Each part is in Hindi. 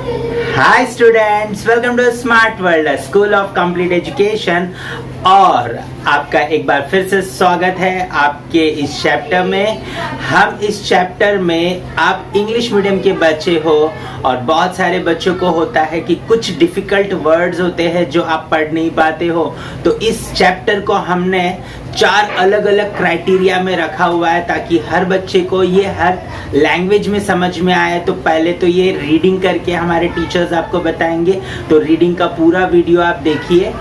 Hi students, welcome to Smart World School of Complete Education. और आपका एक बार फिर से स्वागत है आपके इस चैप्टर में। हम इस चैप्टर में आप इंग्लिश मीडियम के बच्चे हो और बहुत सारे बच्चों को होता है कि कुछ डिफिकल्ट वर्ड्स होते हैं जो आप पढ़ नहीं पाते हो। तो इस चैप्टर को हमने 4 अलग अलग क्राइटेरिया में रखा हुआ है ताकि हर बच्चे को ये हर लैंग्वेज में समझ में आए। तो पहले तो ये रीडिंग करके हमारे टीचर्स आपको बताएंगे, तो रीडिंग का पूरा वीडियो आप देखिए,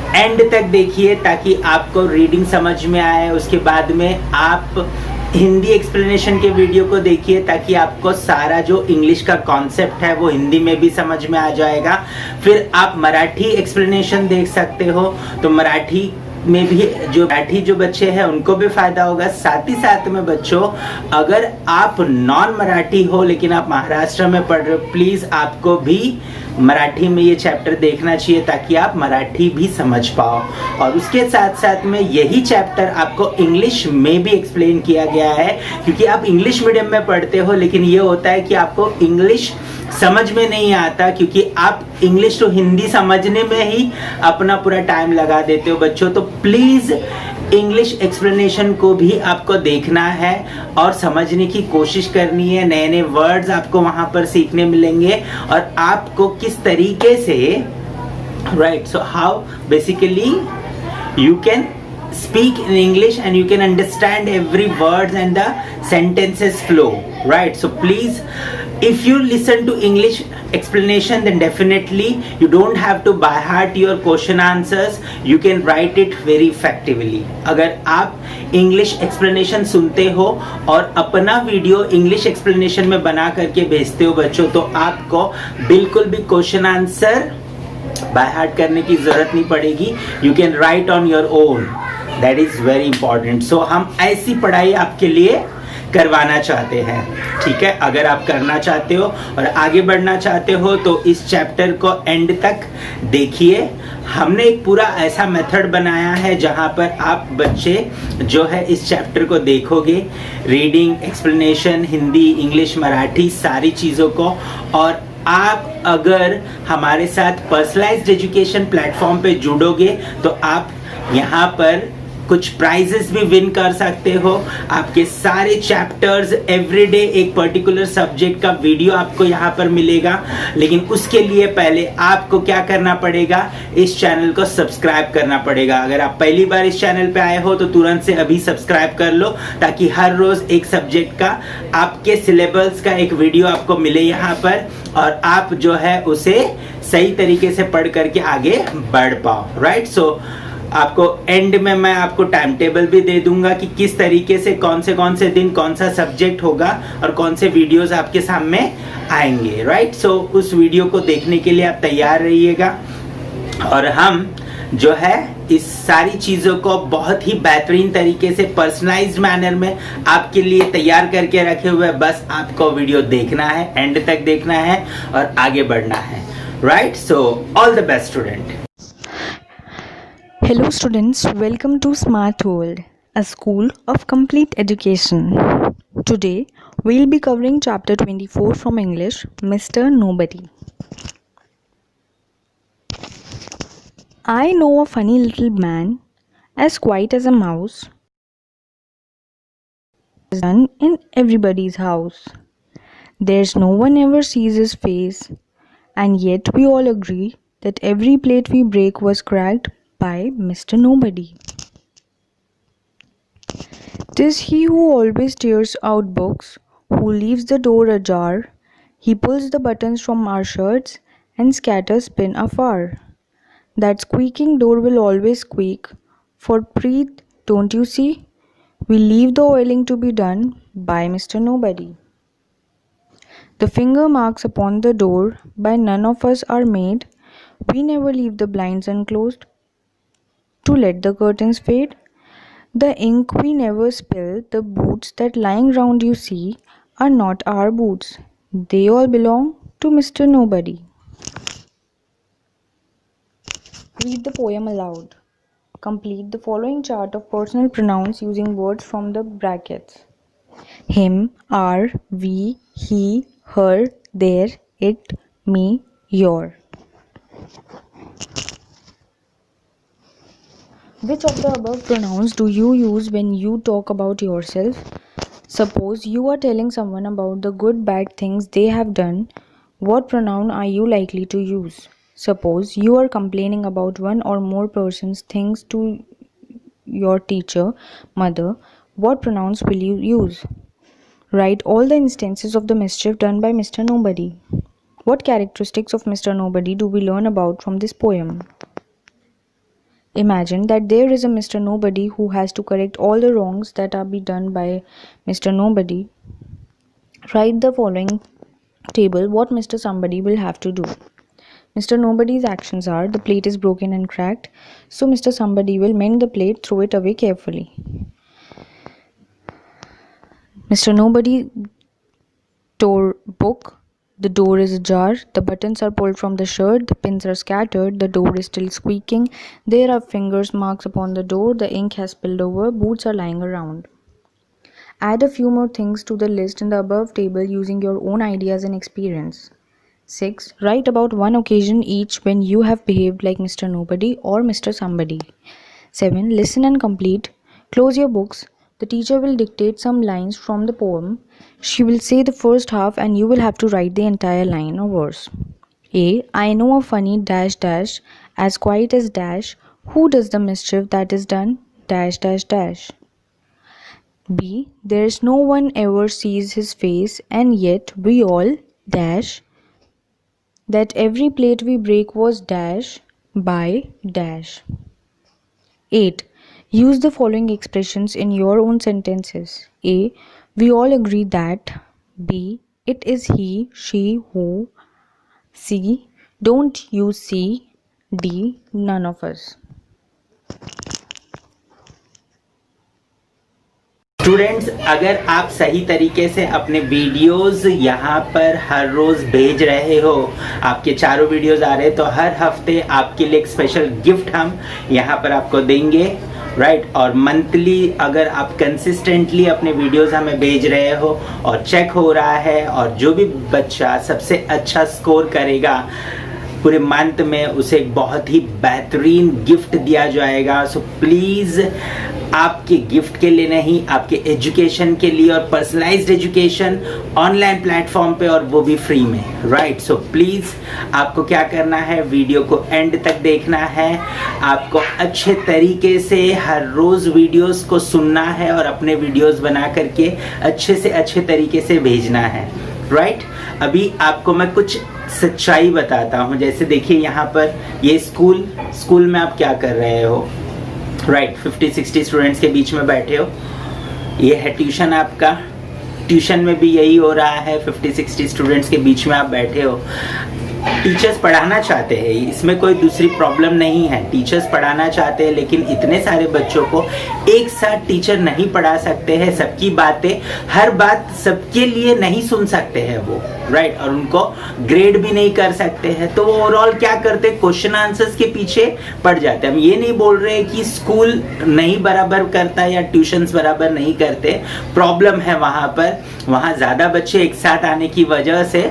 एंड तक देखिए ताकि आपको रीडिंग समझ में आए। उसके बाद में आप हिंदी एक्सप्लेनेशन के वीडियो को देखिए ताकि आपको सारा जो इंग्लिश का कॉन्सेप्ट है वो हिंदी में भी समझ में आ जाएगा। फिर आप मराठी एक्सप्लेनेशन देख सकते हो, तो मराठी में भी जो बच्चे हैं उनको भी फायदा होगा। साथ ही साथ में बच्चों, अगर आप नॉन मराठी हो लेकिन आप महाराष्ट्र में पढ़ रहे हो, प्लीज आपको भी मराठी में ये चैप्टर देखना चाहिए ताकि आप मराठी भी समझ पाओ। और उसके साथ साथ में यही चैप्टर आपको इंग्लिश में भी एक्सप्लेन किया गया है, क्योंकि आप इंग्लिश मीडियम में पढ़ते हो लेकिन ये होता है कि आपको इंग्लिश समझ में नहीं आता, क्योंकि आप इंग्लिश तो हिंदी समझने में ही अपना पूरा टाइम लगा देते हो बच्चों। तो प्लीज इंग्लिश एक्सप्लेनेशन को भी आपको देखना है और समझने की कोशिश करनी है। नए नए वर्ड्स आपको वहां पर सीखने मिलेंगे और आपको किस तरीके से right, so how basically you can speak in English and you can understand every word and the sentences flow, right? So please, if you listen to English explanation, then definitely you don't have to by heart your question answers, you can write it very effectively. अगर आप इंग्लिश एक्सप्लेनेशन सुनते हो और अपना वीडियो इंग्लिश एक्सप्लेनेशन में बना करके भेजते हो बच्चों, तो आपको बिल्कुल भी क्वेश्चन आंसर बाय हार्ट करने की जरूरत नहीं पड़ेगी। You can write on your own, that is very important. So हम ऐसी पढ़ाई आपके लिए करवाना चाहते हैं, ठीक है। अगर आप करना चाहते हो और आगे बढ़ना चाहते हो तो इस चैप्टर को एंड तक देखिए। हमने एक पूरा ऐसा मेथड बनाया है जहां पर आप बच्चे जो है इस चैप्टर को देखोगे, reading, explanation, Hindi, English, Marathi, सारी चीज़ों को। और आप अगर हमारे साथ पर्सनलाइज्ड एजुकेशन प्लेटफॉर्म पे जुड़ोगे तो आप यहाँ पर कुछ प्राइजेस भी विन कर सकते हो। आपके सारे चैप्टर्स एवरीडे एक पर्टिकुलर सब्जेक्ट का वीडियो आपको यहाँ पर मिलेगा, लेकिन उसके लिए पहले आपको क्या करना पड़ेगा, इस चैनल को सब्सक्राइब करना पड़ेगा। अगर आप पहली बार इस चैनल पे आए हो तो तुरंत से अभी सब्सक्राइब कर लो ताकि हर रोज एक सब्जेक्ट का आपके सिलेबस का एक वीडियो आपको मिले यहाँ पर, और आप जो है उसे सही तरीके से पढ़ करके आगे बढ़ पाओ, राइट। सो आपको एंड में मैं आपको टाइम टेबल भी दे दूंगा कि किस तरीके से कौन से दिन कौन सा सब्जेक्ट होगा और कौन से वीडियोस आपके सामने आएंगे, राइट। सो उस वीडियो को देखने के लिए आप तैयार रहिएगा। और हम जो है इस सारी चीज़ों को बहुत ही बेहतरीन तरीके से पर्सनलाइज्ड मैनर में आपके लिए तैयार करके रखे हुए। बस आपको वीडियो देखना है, एंड तक देखना है और आगे बढ़ना है, right. So all the best student. Hello students, welcome to Smart World, a school of complete education. Today we'll be covering chapter 24 from English, Mr. Nobody. I know a funny little man, as quiet as a mouse, done in everybody's house. There's no one ever sees his face, and yet we all agree that every plate we break was cracked by Mr. Nobody. 'Tis he who always tears out books, who leaves the door ajar. He pulls the buttons from our shirts and scatters pin afar. That squeaking door will always squeak, for Preet, don't you see? We leave the oiling to be done by Mr. Nobody. The finger marks upon the door by none of us are made. We never leave the blinds unclosed to let the curtains fade. The ink we never spill, the boots that lying round you see are not our boots. They all belong to Mr. Nobody. Read the poem aloud. Complete the following chart of personal pronouns using words from the brackets. Him, our, we, he, her, their, it, me, your. Which of the above pronouns do you use when you talk about yourself? Suppose you are telling someone about the good bad things they have done. What pronoun are you likely to use? Suppose you are complaining about one or more person's things to your teacher, mother. What pronouns will you use? Write all the instances of the mischief done by Mr. Nobody. What characteristics of Mr. Nobody do we learn about from this poem? Imagine that there is a Mr. Nobody who has to correct all the wrongs that are be done by Mr. Nobody. Write the following table what Mr. Somebody will have to do. Mr. Nobody's actions are the plate is broken and cracked, so Mr. Somebody will mend the plate, throw it away carefully. Mr. Nobody tore book. The door is ajar, the buttons are pulled from the shirt, the pins are scattered, the door is still squeaking, there are fingers marks upon the door, the ink has spilled over, boots are lying around. Add a few more things to the list in the above table using your own ideas and experience. 6. Write about one occasion each when you have behaved like Mr. Nobody or Mr. Somebody. 7. Listen and complete. Close your books. The teacher will dictate some lines from the poem. She will say the first half and you will have to write the entire line or verse. A. I know a funny dash dash, as quiet as dash. Who does the mischief that is done? Dash dash dash. B. There's no one ever sees his face, and yet we all dash. That every plate we break was dash by dash. 8. Use the following expressions in your own sentences. A. We all agree that. B. It is he, she, who. C. Don't you see. D. None of us. Students, अगर आप सही तरीके से अपने वीडियोस यहाँ पर हर रोज भेज रहे हो, आपके चारों वीडियोस आ रहे हैं, तो हर हफ्ते आपके लिए एक स्पेशल गिफ्ट हम यहाँ पर आपको देंगे, राइट। और मंथली अगर आप कंसिस्टेंटली अपने वीडियोस हमें भेज रहे हो और चेक हो रहा है, और जो भी बच्चा सबसे अच्छा स्कोर करेगा पूरे मंथ में, उसे एक बहुत ही बेहतरीन गिफ्ट दिया जाएगा। सो प्लीज़ आपके गिफ्ट के लिए नहीं, आपके एजुकेशन के लिए, और पर्सनलाइज्ड एजुकेशन ऑनलाइन प्लेटफॉर्म पे, और वो भी फ्री में, राइट। सो प्लीज़ आपको क्या करना है, वीडियो को एंड तक देखना है, आपको अच्छे तरीके से हर रोज़ वीडियोस को सुनना है और अपने वीडियोस बना करके अच्छे से अच्छे तरीके से भेजना है, राइट। अभी आपको मैं कुछ सच्चाई बताता हूँ। जैसे देखिए यहाँ पर ये स्कूल में आप क्या कर रहे हो, राइट। 50-60 स्टूडेंट्स के बीच में बैठे हो। ये है ट्यूशन आपका, ट्यूशन में भी यही हो रहा है, 50-60 स्टूडेंट्स के बीच में आप बैठे हो। टीचर्स पढ़ाना चाहते हैं, इसमें कोई दूसरी प्रॉब्लम नहीं है, टीचर्स पढ़ाना चाहते हैं, लेकिन इतने सारे बच्चों को एक साथ टीचर नहीं पढ़ा सकते हैं। सबकी बातें, हर बात सबके लिए नहीं सुन सकते हैं वो, राइट। और उनको ग्रेड भी नहीं कर सकते हैं, तो वो ओवरऑल क्या करते, क्वेश्चन आंसर्स के पीछे पड़ जाते हैं। हम ये नहीं बोल रहे कि स्कूल नहीं बराबर करता या ट्यूशन्स बराबर नहीं करते, प्रॉब्लम है वहाँ पर, वहाँ ज़्यादा बच्चे एक साथ आने की वजह से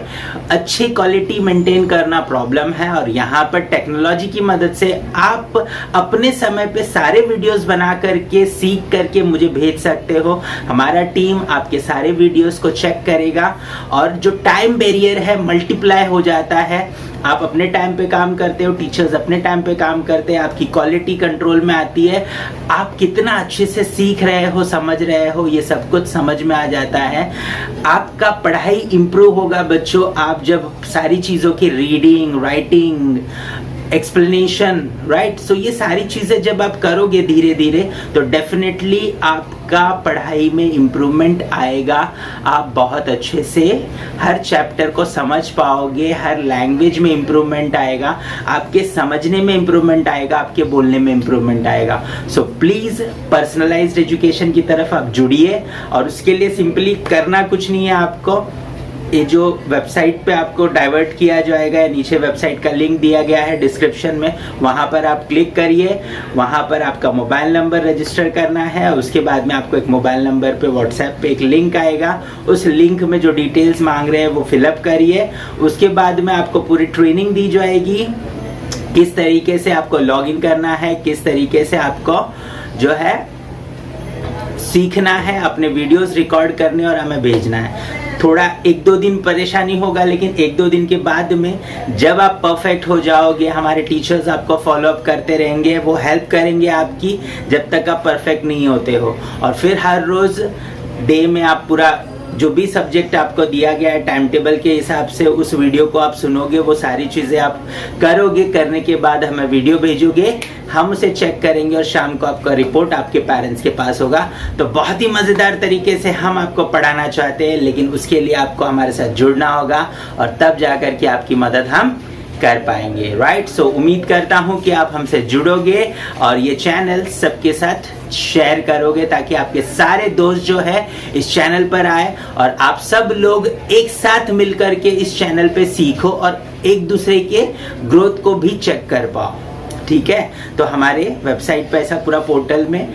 अच्छी क्वालिटी मेंटेन करना प्रॉब्लम है। और यहाँ पर टेक्नोलॉजी की मदद से आप अपने समय पे सारे वीडियोस बना करके, सीख करके मुझे भेज सकते हो। हमारा टीम आपके सारे वीडियोस को चेक करेगा, और जो टाइम बैरियर है मल्टीप्लाई हो जाता है। आप अपने टाइम पे काम करते हो, टीचर्स अपने टाइम पे काम करते हैं, आपकी क्वालिटी कंट्रोल में आती है, आप कितना अच्छे से सीख रहे हो, समझ रहे हो, ये सब कुछ समझ में आ जाता है। आपका पढ़ाई इंप्रूव होगा बच्चों, आप जब सारी चीज़ों की रीडिंग, राइटिंग, एक्सप्लेनेशन, राइट। सो ये सारी चीज़ें जब आप करोगे धीरे धीरे, तो डेफिनेटली आपका पढ़ाई में इम्प्रूवमेंट आएगा। आप बहुत अच्छे से हर चैप्टर को समझ पाओगे, हर लैंग्वेज में इम्प्रूवमेंट आएगा, आपके समझने में इम्प्रूवमेंट आएगा, आपके बोलने में इम्प्रूवमेंट आएगा। सो प्लीज़ पर्सनलाइज्ड एजुकेशन की तरफ आप जुड़िए, और उसके लिए सिंपली करना कुछ नहीं है आपको, ये जो वेबसाइट पे आपको डाइवर्ट किया जाएगा, नीचे वेबसाइट का लिंक दिया गया है डिस्क्रिप्शन में, वहाँ पर आप क्लिक करिए। वहाँ पर आपका मोबाइल नंबर रजिस्टर करना है। उसके बाद में आपको एक मोबाइल नंबर पे व्हाट्सएप पे एक लिंक आएगा। उस लिंक में जो डिटेल्स मांग रहे हैं वो फिलअप करिए। उसके बाद में आपको पूरी ट्रेनिंग दी जाएगी, किस तरीके से आपको लॉगिन करना है, किस तरीके से आपको जो है सीखना है, अपने वीडियोस रिकॉर्ड करने और हमें भेजना है। थोड़ा 1-2 दिन परेशानी होगा, लेकिन 1-2 दिन के बाद में जब आप परफेक्ट हो जाओगे, हमारे टीचर्स आपको फॉलो अप करते रहेंगे, वो हेल्प करेंगे आपकी जब तक आप परफेक्ट नहीं होते हो। और फिर हर रोज डे में आप पूरा जो भी सब्जेक्ट आपको दिया गया है टाइम टेबल के हिसाब से उस वीडियो को आप सुनोगे, वो सारी चीज़ें आप करोगे। करने के बाद हमें वीडियो भेजोगे, हम उसे चेक करेंगे और शाम को आपका रिपोर्ट आपके पेरेंट्स के पास होगा। तो बहुत ही मज़ेदार तरीके से हम आपको पढ़ाना चाहते हैं, लेकिन उसके लिए आपको हमारे साथ जुड़ना होगा और तब जाकर के आपकी मदद हम कर पाएंगे, राइट। सो उम्मीद करता हूं कि आप हमसे जुड़ोगे और ये चैनल सबके साथ शेयर करोगे, ताकि आपके सारे दोस्त जो है इस चैनल पर आए और आप सब लोग एक साथ मिलकर के इस चैनल पे सीखो और एक दूसरे के ग्रोथ को भी चेक कर पाओ, ठीक है। तो हमारे वेबसाइट पे ऐसा पूरा पोर्टल में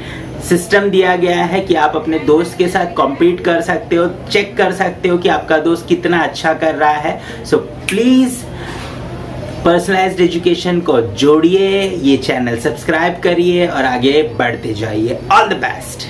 सिस्टम दिया गया है कि आप अपने दोस्त के साथ कॉम्पीट कर सकते हो, चेक कर सकते हो कि आपका दोस्त कितना अच्छा कर रहा है। सो प्लीज़ पर्सनलाइज्ड एजुकेशन को जोड़िए, ये चैनल सब्सक्राइब करिए और आगे बढ़ते जाइए। All the best.